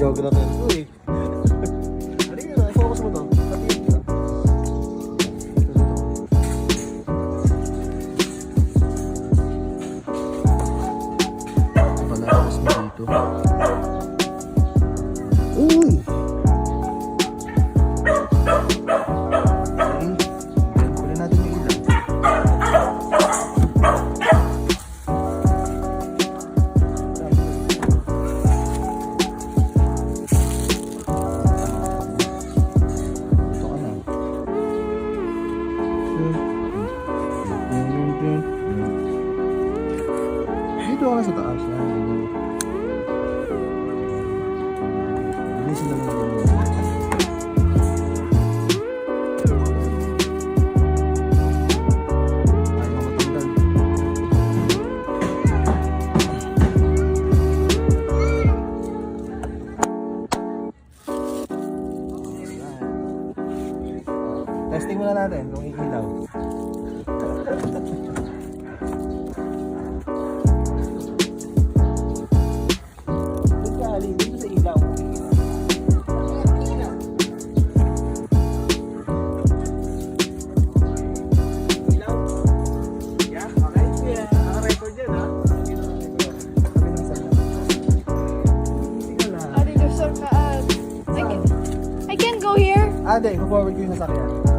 Joke na tayo. Uy! Halika na, focus mo to. Patingin ka. Palakas mo dito. Uy! Okay. Kunin natin yung ilaw. Dito ako na sa taas. Bilisin naman ako. Ay, mamatanggal. Testing muna natin kung ikilaw. Dito sa ilaw. Ilaw? Yeah, okay. Yeah, naka-record yan ha. Ate, there's some I can go here. Ade, forward ko yung nasakyan.